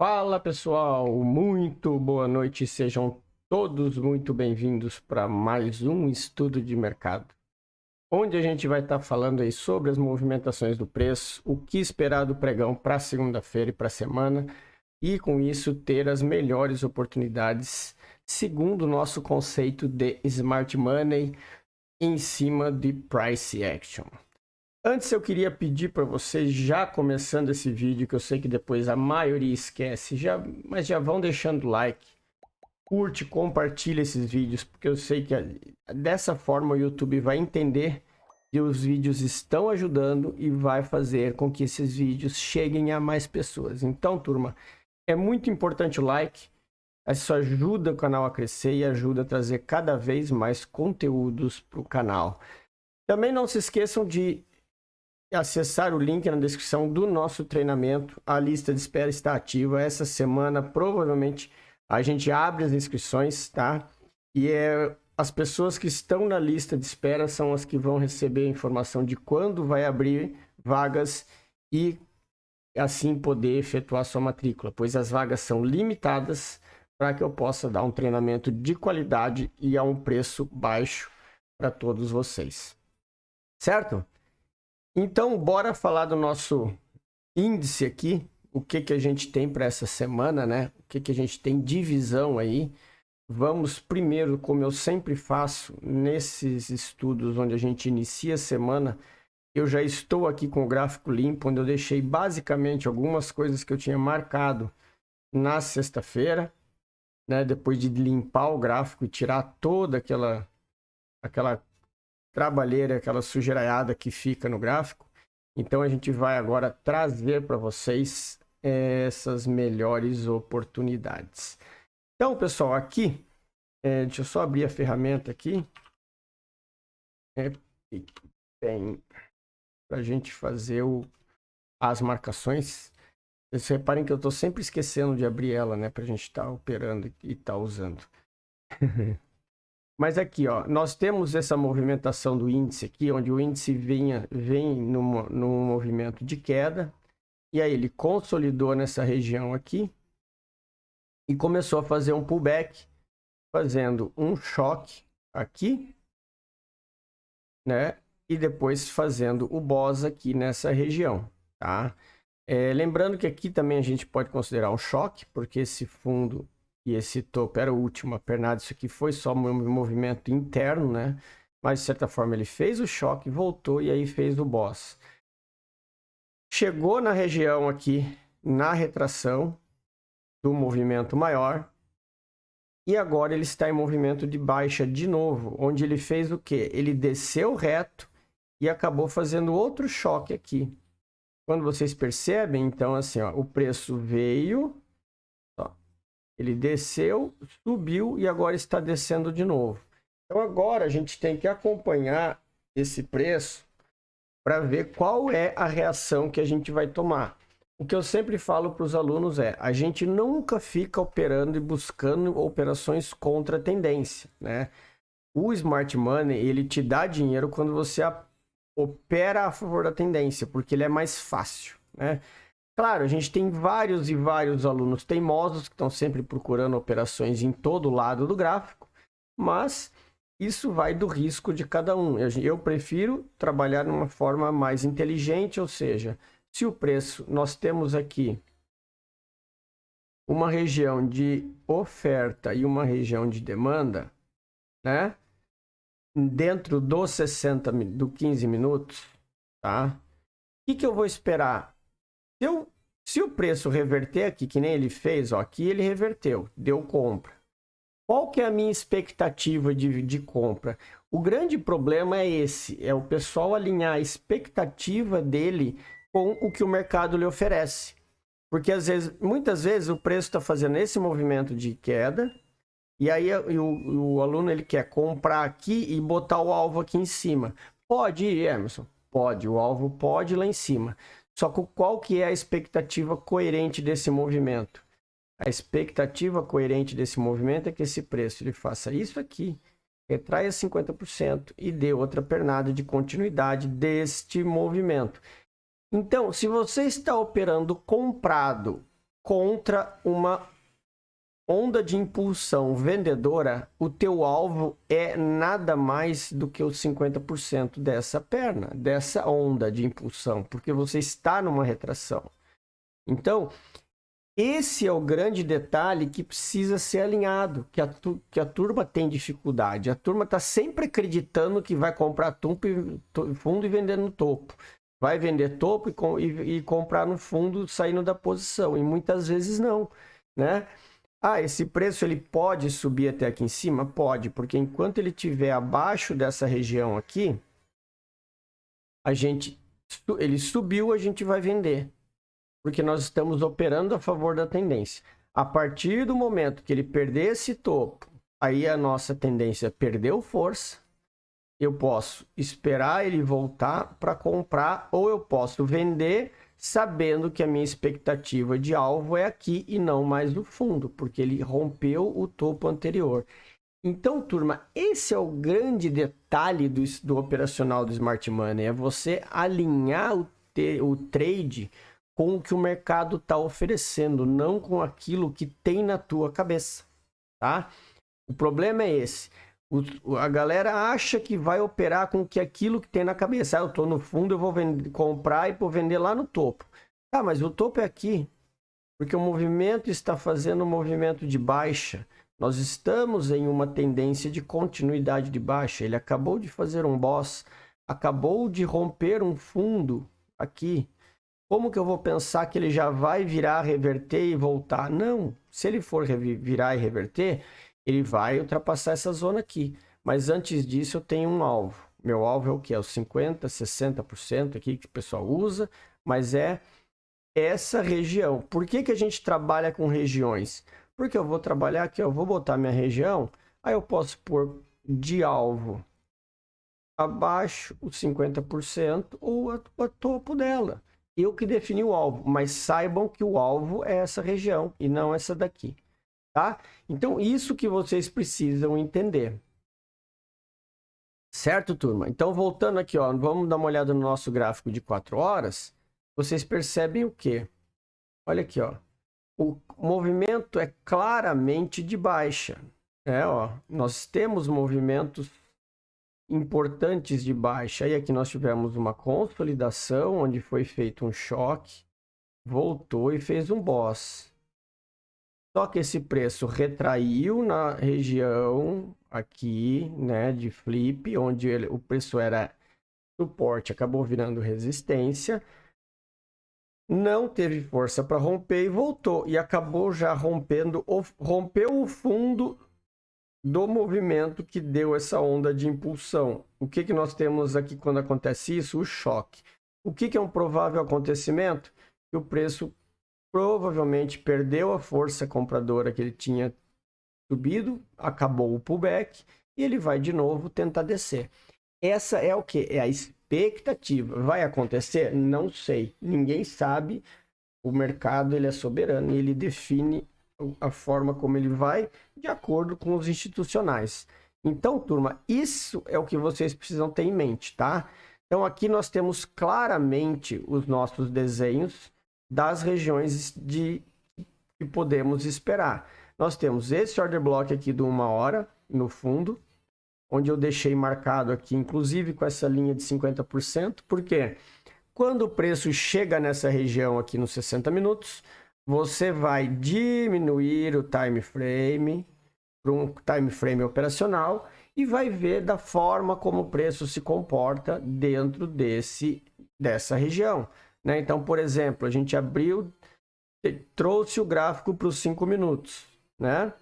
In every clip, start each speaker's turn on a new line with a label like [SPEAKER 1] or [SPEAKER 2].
[SPEAKER 1] Fala pessoal, muito boa noite, sejam todos muito bem-vindos para mais um estudo de mercado, onde a gente vai estar falando aí sobre as movimentações do preço, o que esperar do pregão para segunda-feira e para a semana, e com isso ter as melhores oportunidades segundo o nosso conceito de Smart Money em cima de Price Action. Antes eu queria pedir para vocês, já começando esse vídeo, que eu sei que depois a maioria esquece, mas já vão deixando o like, curte, compartilha esses vídeos, porque eu sei que dessa forma o YouTube vai entender que os vídeos estão ajudando e vai fazer com que esses vídeos cheguem a mais pessoas. Então, turma, é muito importante o like, isso ajuda o canal a crescer e ajuda a trazer cada vez mais conteúdos para o canal. Também não se esqueçam de acessar o link na descrição do nosso treinamento. A lista de espera está ativa. Essa semana, provavelmente, a gente abre as inscrições, tá? E as pessoas que estão na lista de espera são as que vão receber a informação de quando vai abrir vagas e assim poder efetuar sua matrícula, pois as vagas são limitadas para que eu possa dar um treinamento de qualidade e a um preço baixo para todos vocês. Certo? Então, bora falar do nosso índice aqui, o que a gente tem para essa semana, né? O que a gente tem de visão aí. Vamos primeiro, como eu sempre faço nesses estudos onde a gente inicia a semana, eu já estou aqui com o gráfico limpo, onde eu deixei basicamente algumas coisas que eu tinha marcado na sexta-feira, né? Depois de limpar o gráfico e tirar toda aquela trabalheira, aquela sujeiraiada que fica no gráfico. Então a gente vai agora trazer para vocês essas melhores oportunidades. Então, pessoal, aqui, deixa eu só abrir a ferramenta aqui. Tem para a gente fazer as marcações. Vocês reparem que eu estou sempre esquecendo de abrir ela, né? Para a gente estar operando e estar usando. Mas aqui, ó, nós temos essa movimentação do índice aqui, onde o índice vem num movimento de queda, e aí ele consolidou nessa região aqui e começou a fazer um pullback, fazendo um choque aqui, né? E depois fazendo o BOS aqui nessa região, tá? Lembrando que aqui também a gente pode considerar um choque, porque esse fundo e esse topo era a última pernada, isso aqui foi só um movimento interno, né? Mas de certa forma ele fez o choque, voltou e aí fez o BOS. Chegou na região aqui, na retração do movimento maior, e agora ele está em movimento de baixa de novo, onde ele fez o quê? Ele desceu reto e acabou fazendo outro choque aqui. Quando vocês percebem, então assim, ó, o preço veio, ó, ele desceu, subiu e agora está descendo de novo. Então agora a gente tem que acompanhar esse preço para ver qual é a reação que a gente vai tomar. O que eu sempre falo para os alunos a gente nunca fica operando e buscando operações contra a tendência, né? O Smart Money, ele te dá dinheiro quando você opera a favor da tendência, porque ele é mais fácil, né? Claro, a gente tem vários e vários alunos teimosos que estão sempre procurando operações em todo lado do gráfico, mas isso vai do risco de cada um. Eu prefiro trabalhar de uma forma mais inteligente, ou seja, se o preço, nós temos aqui uma região de oferta e uma região de demanda, né? Dentro dos 15 minutos, tá? O que eu vou esperar? Se o preço reverter aqui, que nem ele fez, ó, aqui ele reverteu, deu compra. Qual que é a minha expectativa de compra? O grande problema é esse, é o pessoal alinhar a expectativa dele com o que o mercado lhe oferece. Porque muitas vezes o preço está fazendo esse movimento de queda, e aí o aluno ele quer comprar aqui e botar o alvo aqui em cima. Pode ir, Emerson? Pode, o alvo pode ir lá em cima. Só que qual que é a expectativa coerente desse movimento? A expectativa coerente desse movimento é que esse preço ele faça isso aqui, retraia 50% e dê outra pernada de continuidade deste movimento. Então, se você está operando comprado contra uma onda de impulsão vendedora, o teu alvo é nada mais do que os 50% dessa perna, dessa onda de impulsão, porque você está numa retração. Então, esse é o grande detalhe que precisa ser alinhado, que a turma tem dificuldade. A turma está sempre acreditando que vai comprar fundo e vender no topo. Vai vender topo e comprar no fundo saindo da posição. E muitas vezes não, né? Ah, esse preço ele pode subir até aqui em cima? Pode, porque enquanto ele estiver abaixo dessa região aqui, ele subiu, a gente vai vender. Porque nós estamos operando a favor da tendência. A partir do momento que ele perder esse topo, aí a nossa tendência perdeu força, eu posso esperar ele voltar para comprar ou eu posso vender sabendo que a minha expectativa de alvo é aqui e não mais no fundo, porque ele rompeu o topo anterior. Então, turma, esse é o grande detalhe do operacional do Smart Money, é você alinhar o trade com o que o mercado está oferecendo, não com aquilo que tem na tua cabeça, tá? O problema é esse. A galera acha que vai operar com aquilo que tem na cabeça. Ah, eu estou no fundo, eu vou comprar e vou vender lá no topo. Tá, mas o topo é aqui, porque o movimento está fazendo um movimento de baixa. Nós estamos em uma tendência de continuidade de baixa. Ele acabou de fazer um boss, acabou de romper um fundo aqui. Como que eu vou pensar que ele já vai virar, reverter e voltar? Não, se ele for virar e reverter, ele vai ultrapassar essa zona aqui. Mas antes disso eu tenho um alvo. Meu alvo é o que? É os 50%, 60% aqui que o pessoal usa, mas é essa região. Por que que a gente trabalha com regiões? Porque eu vou trabalhar aqui, eu vou botar minha região, aí eu posso pôr de alvo abaixo os 50% ou a topo dela. Eu que defini o alvo, mas saibam que o alvo é essa região e não essa daqui, tá? Então, isso que vocês precisam entender. Certo, turma? Então, voltando aqui, ó, vamos dar uma olhada no nosso gráfico de 4 horas. Vocês percebem o quê? Olha aqui, ó. O movimento é claramente de baixa. Ó, nós temos movimentos importantes de baixa. Aí aqui nós tivemos uma consolidação, onde foi feito um choque, voltou e fez um boss. Só que esse preço retraiu na região aqui, né, de flip, onde o preço era suporte, acabou virando resistência. Não teve força para romper e voltou. E acabou já rompeu o fundo do movimento que deu essa onda de impulsão. O que que nós temos aqui quando acontece isso? O choque. O que que é um provável acontecimento? Que o preço provavelmente perdeu a força compradora que ele tinha subido, acabou o pullback e ele vai de novo tentar descer. Essa é o que? É a expectativa. Vai acontecer? Não sei. Ninguém sabe. O mercado ele é soberano e ele define a forma como ele vai de acordo com os institucionais. Então, turma, isso é o que vocês precisam ter em mente, tá? Então, aqui nós temos claramente os nossos desenhos das regiões que podemos esperar. Nós temos esse order block aqui de 1 hora no fundo, onde eu deixei marcado aqui, inclusive com essa linha de 50%, porque quando o preço chega nessa região aqui nos 60 minutos, você vai diminuir o time frame para um time frame operacional e vai ver da forma como o preço se comporta dentro dessa região, né? Então, por exemplo, a gente abriu, trouxe o gráfico para os 5 minutos, né?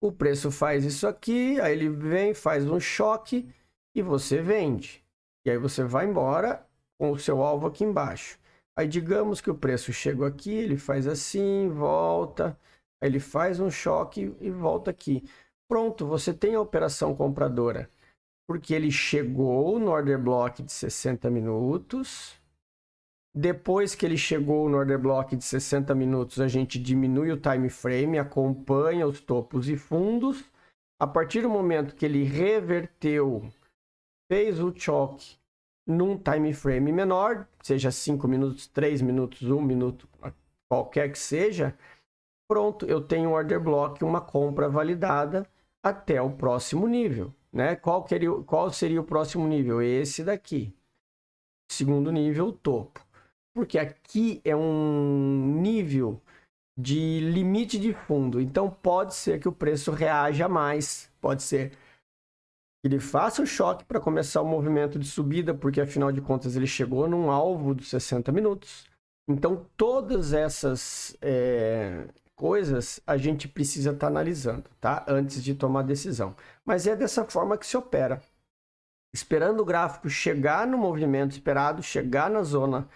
[SPEAKER 1] O preço faz isso aqui, aí ele vem, faz um choque e você vende. E aí você vai embora com o seu alvo aqui embaixo. Aí digamos que o preço chegou aqui, ele faz assim, volta, aí ele faz um choque e volta aqui. Pronto, você tem a operação compradora, porque ele chegou no order block de 60 minutos. Depois que ele chegou no order block de 60 minutos, a gente diminui o time frame, acompanha os topos e fundos. A partir do momento que ele reverteu, fez o choque num time frame menor, seja 5 minutos, 3 minutos, 1 minuto, qualquer que seja, pronto, eu tenho um order block, uma compra validada até o próximo nível, né? Qual seria o próximo nível? Esse daqui. Segundo nível, topo. Porque aqui é um nível de limite de fundo. Então, pode ser que o preço reaja mais. Pode ser que ele faça o choque para começar o movimento de subida, porque, afinal de contas, ele chegou num alvo dos 60 minutos. Então, todas essas coisas a gente precisa estar analisando, tá? Antes de tomar decisão. Mas é dessa forma que se opera. Esperando o gráfico chegar no movimento esperado, chegar na zona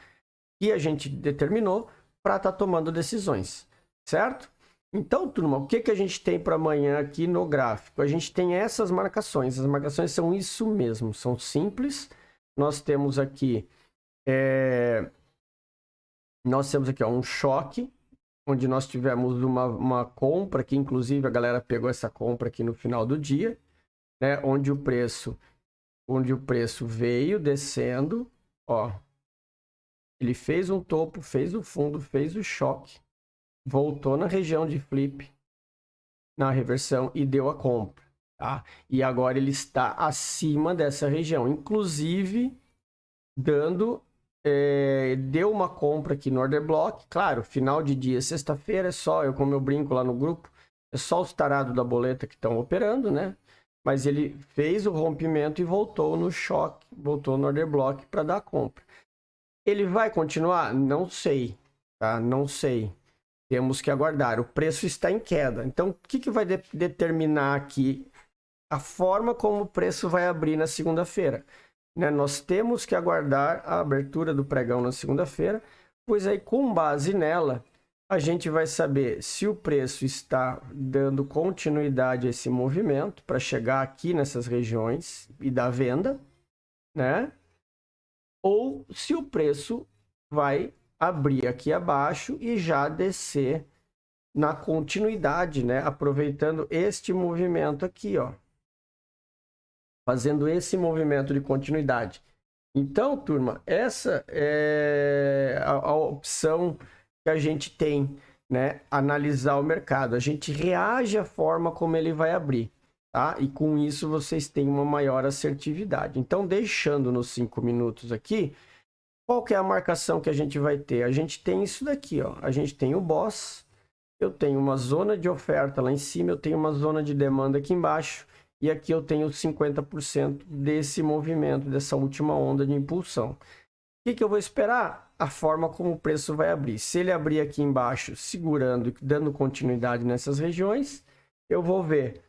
[SPEAKER 1] que a gente determinou para estar tomando decisões, certo? Então, turma, o que a gente tem para amanhã aqui no gráfico? A gente tem essas marcações. As marcações são isso mesmo, são simples. Nós temos aqui ó, um choque, onde nós tivemos uma compra, que inclusive a galera pegou essa compra aqui no final do dia, né? Onde o preço veio descendo, ó. Ele fez um topo, fez o fundo, fez o choque, voltou na região de flip, na reversão e deu a compra, tá? E agora ele está acima dessa região, inclusive deu uma compra aqui no order block. Claro, final de dia, sexta-feira, como eu brinco lá no grupo, é só os tarados da boleta que estão operando, né? Mas ele fez o rompimento e voltou no choque, voltou no order block para dar a compra. Ele vai continuar? Não sei, tá? Não sei. Temos que aguardar. O preço está em queda. Então, o que vai determinar aqui a forma como o preço vai abrir na segunda-feira? Né? Nós temos que aguardar a abertura do pregão na segunda-feira, pois aí, com base nela, a gente vai saber se o preço está dando continuidade a esse movimento para chegar aqui nessas regiões e dar venda, né? Ou se o preço vai abrir aqui abaixo e já descer na continuidade, né? Aproveitando este movimento aqui, ó. Fazendo esse movimento de continuidade. Então, turma, essa é a opção que a gente tem, né? Analisar o mercado. A gente reage à forma como ele vai abrir, tá? E com isso vocês têm uma maior assertividade. Então, deixando nos 5 minutos aqui, qual que é a marcação que a gente vai ter? A gente tem isso daqui, ó. A gente tem o BOS, eu tenho uma zona de oferta lá em cima, eu tenho uma zona de demanda aqui embaixo, e aqui eu tenho 50% desse movimento, dessa última onda de impulsão. O que eu vou esperar? A forma como o preço vai abrir. Se ele abrir aqui embaixo, segurando e dando continuidade nessas regiões, eu vou ver.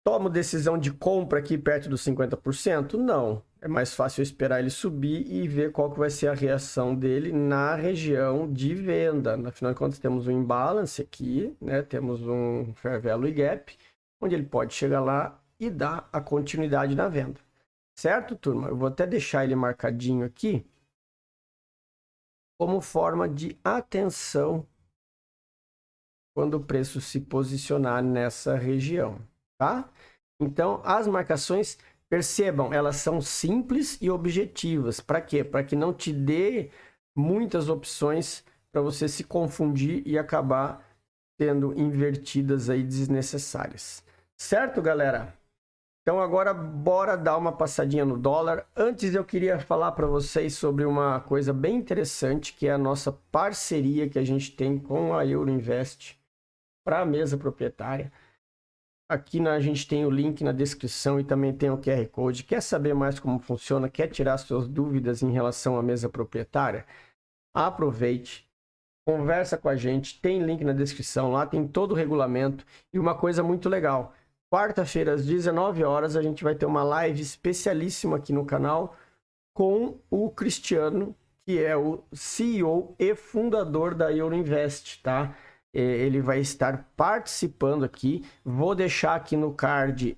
[SPEAKER 1] Tomo decisão de compra aqui perto dos 50%? Não. É mais fácil eu esperar ele subir e ver qual que vai ser a reação dele na região de venda. Afinal de contas, temos um imbalance aqui, né? Temos um Fair Value Gap, onde ele pode chegar lá e dar a continuidade na venda. Certo, turma? Eu vou até deixar ele marcadinho aqui como forma de atenção quando o preço se posicionar nessa região, tá? Então, as marcações, percebam, elas são simples e objetivas. Para quê? Para que não te dê muitas opções para você se confundir e acabar tendo invertidas aí desnecessárias. Certo, galera? Então agora bora dar uma passadinha no dólar. Antes eu queria falar para vocês sobre uma coisa bem interessante, que é a nossa parceria que a gente tem com a Euroinvest para a mesa proprietária. Aqui a gente tem o link na descrição e também tem o QR Code. Quer saber mais como funciona? Quer tirar suas dúvidas em relação à mesa proprietária? Aproveite, conversa com a gente, tem link na descrição, lá tem todo o regulamento. E uma coisa muito legal, quarta-feira às 19 horas a gente vai ter uma live especialíssima aqui no canal com o Cristiano, que é o CEO e fundador da Euroinvest, tá? Ele vai estar participando aqui. Vou deixar aqui no card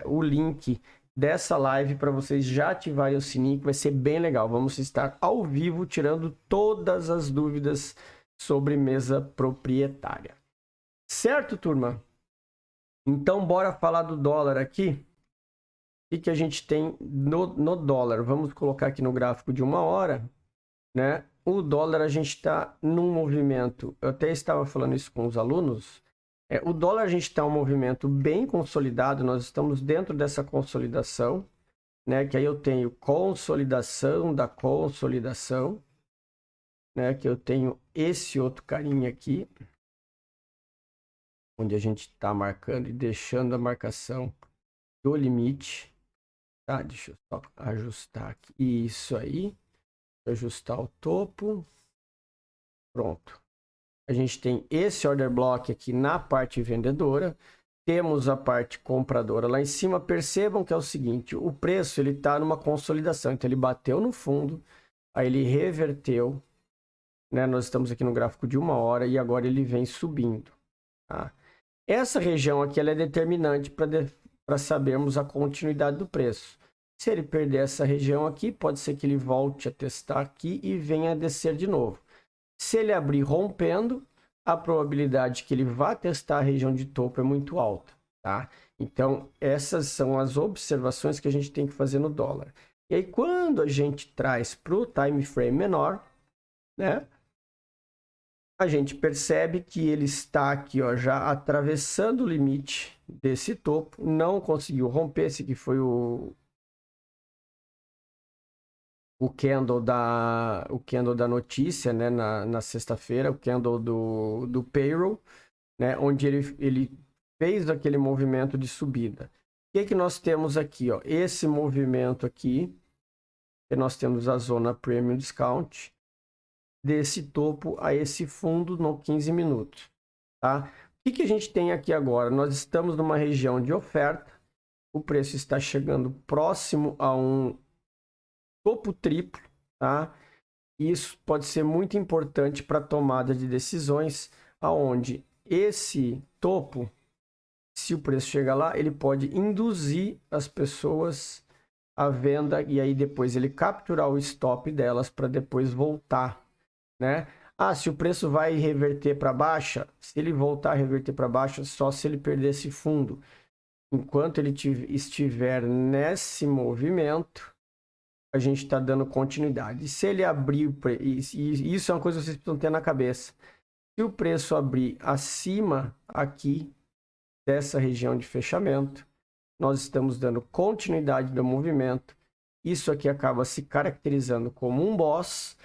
[SPEAKER 1] o link dessa live para vocês já ativarem o sininho, que vai ser bem legal. Vamos estar ao vivo tirando todas as dúvidas sobre mesa proprietária. Certo, turma? Então, bora falar do dólar aqui. O que a gente tem no dólar? Vamos colocar aqui no gráfico de 1 hora, né? o dólar a gente está num movimento, eu até estava falando isso com os alunos, o dólar a gente está um movimento bem consolidado, nós estamos dentro dessa consolidação, né? Que aí eu tenho consolidação da consolidação, né? Que eu tenho esse outro carinha aqui, onde a gente está marcando e deixando a marcação do limite, tá? Deixa eu só ajustar aqui, isso aí, ajustar o topo, pronto. A gente tem esse order block aqui na parte vendedora, temos a parte compradora lá em cima. Percebam que é o seguinte, o preço ele está numa consolidação, então ele bateu no fundo, aí ele reverteu, né? Nós estamos aqui no gráfico de 1 hora e agora ele vem subindo, tá? Essa região aqui ela é determinante para sabermos a continuidade do preço. Se ele perder essa região aqui, pode ser que ele volte a testar aqui e venha a descer de novo. Se ele abrir rompendo, a probabilidade que ele vá testar a região de topo é muito alta, tá? Então, essas são as observações que a gente tem que fazer no dólar. E aí, quando a gente traz para o time frame menor, né? A gente percebe que ele está aqui, ó, já atravessando o limite desse topo, não conseguiu romper. Esse aqui foi o candle da notícia, né, na sexta-feira, o candle do payroll, né, onde ele fez aquele movimento de subida. O que nós temos aqui? Ó? Esse movimento aqui, que nós temos a zona premium discount, desse topo a esse fundo no 15 minutos. Tá? O que a gente tem aqui agora? Nós estamos numa região de oferta, o preço está chegando próximo a um topo triplo, tá? Isso pode ser muito importante para tomada de decisões, aonde esse topo, se o preço chegar lá, ele pode induzir as pessoas à venda e aí depois ele capturar o stop delas para depois voltar, né? Ah, se o preço vai reverter para baixa, se ele voltar a reverter para baixa, só se ele perder esse fundo. Enquanto ele estiver nesse movimento, a gente está dando continuidade. Se ele abrir, e isso é uma coisa que vocês precisam ter na cabeça. Se o preço abrir acima aqui dessa região de fechamento, nós estamos dando continuidade do movimento. Isso aqui acaba se caracterizando como um boss.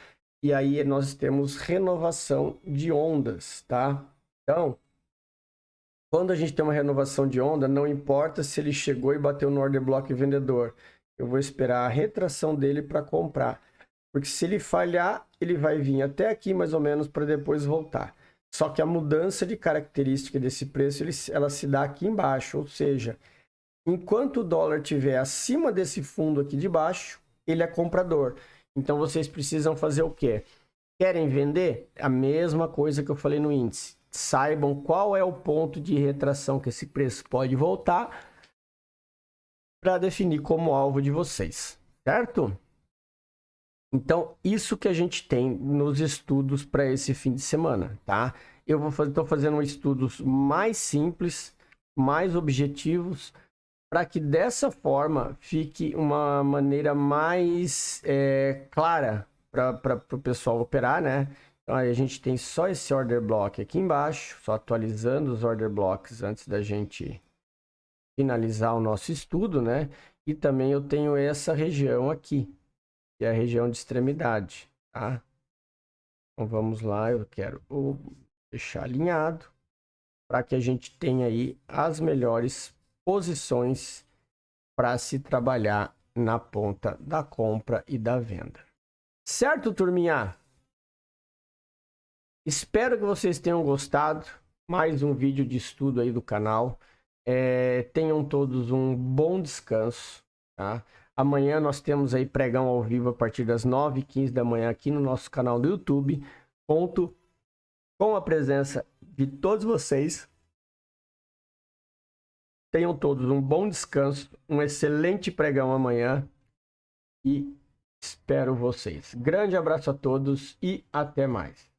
[SPEAKER 1] E aí nós temos renovação de ondas, tá? Então, quando a gente tem uma renovação de onda, não importa se ele chegou e bateu no order block vendedor. Eu vou esperar a retração dele para comprar. Porque se ele falhar, ele vai vir até aqui mais ou menos para depois voltar. Só que a mudança de característica desse preço, ela se dá aqui embaixo. Ou seja, enquanto o dólar estiver acima desse fundo aqui de baixo, ele é comprador. Então vocês precisam fazer o quê? Querem vender? A mesma coisa que eu falei no índice. Saibam qual é o ponto de retração que esse preço pode voltar para definir como alvo de vocês, certo? Então, isso que a gente tem nos estudos para esse fim de semana, tá? Eu estou fazendo estudos mais simples, mais objetivos, para que dessa forma fique uma maneira mais clara para o pessoal operar, né? Então, aí a gente tem só esse order block aqui embaixo, só atualizando os order blocks antes da gente finalizar o nosso estudo, né? E também eu tenho essa região aqui, que é a região de extremidade, tá? Então vamos lá, eu quero deixar alinhado para que a gente tenha aí as melhores posições para se trabalhar na ponta da compra e da venda. Certo, turminha? Espero que vocês tenham gostado. Mais um vídeo de estudo aí do canal. Tenham todos um bom descanso, tá? Amanhã nós temos aí pregão ao vivo a partir das 9h15 da manhã aqui no nosso canal do YouTube. Conto com a presença de todos vocês. Tenham todos um bom descanso, um excelente pregão amanhã e espero vocês. Grande abraço a todos e até mais.